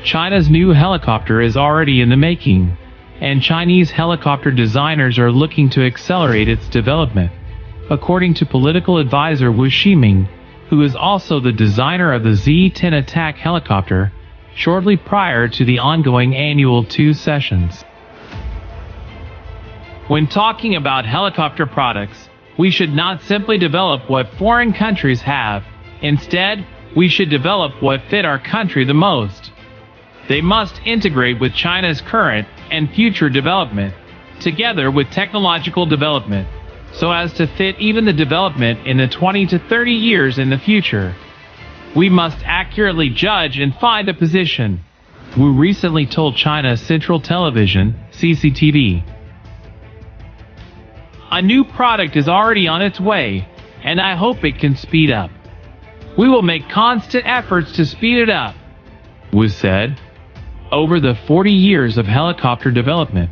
China's new helicopter is already in the making, and Chinese helicopter designers are looking to accelerate its development, according to political advisor Wu Ximing, who is also the designer of the Z-10 attack helicopter, shortly prior to the ongoing annual 2 sessions. When talking about helicopter products, we should not simply develop what foreign countries have. Instead, we should develop what fit our country the most. They must integrate with China's current and future development, together with technological development, so as to fit even the development in the 20 to 30 years in the future. We must accurately judge and find a position, Wu recently told China Central Television, CCTV. A new product is already on its way, and I hope it can speed up. We will make constant efforts to speed it up, Wu said. Over the 40 years of helicopter development,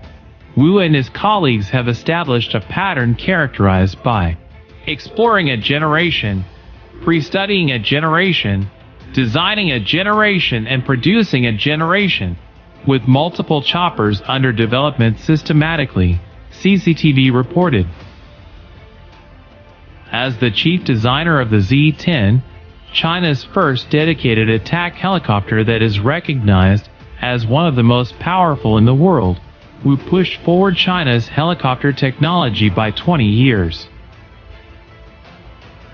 Wu and his colleagues have established a pattern characterized by exploring a generation, pre-studying a generation, designing a generation, and producing a generation, with multiple choppers under development systematically, CCTV reported. As the chief designer of the Z-10, China's first dedicated attack helicopter that is recognized as one of the most powerful in the world, Wu pushed forward China's helicopter technology by 20 years.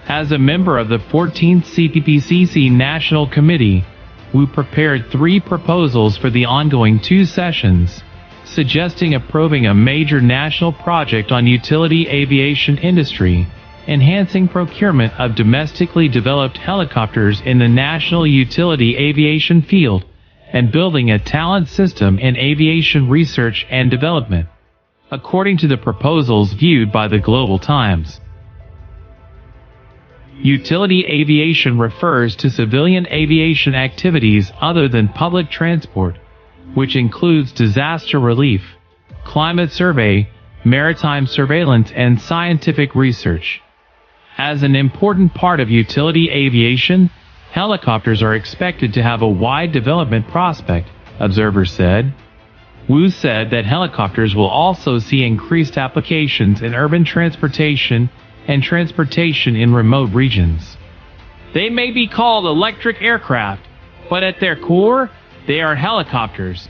As a member of the 14th CPPCC National Committee, Wu prepared 3 proposals for the ongoing 2 sessions, suggesting approving a major national project on utility aviation industry, enhancing procurement of domestically developed helicopters in the national utility aviation field, and building a talent system in aviation research and development, according to the proposals viewed by the Global Times. Utility aviation refers to civilian aviation activities other than public transport, which includes disaster relief, climate survey, maritime surveillance, and scientific research. As an important part of utility aviation, helicopters are expected to have a wide development prospect, observers said. Wu said that helicopters will also see increased applications in urban transportation and transportation in remote regions. They may be called electric aircraft, but at their core, they are helicopters,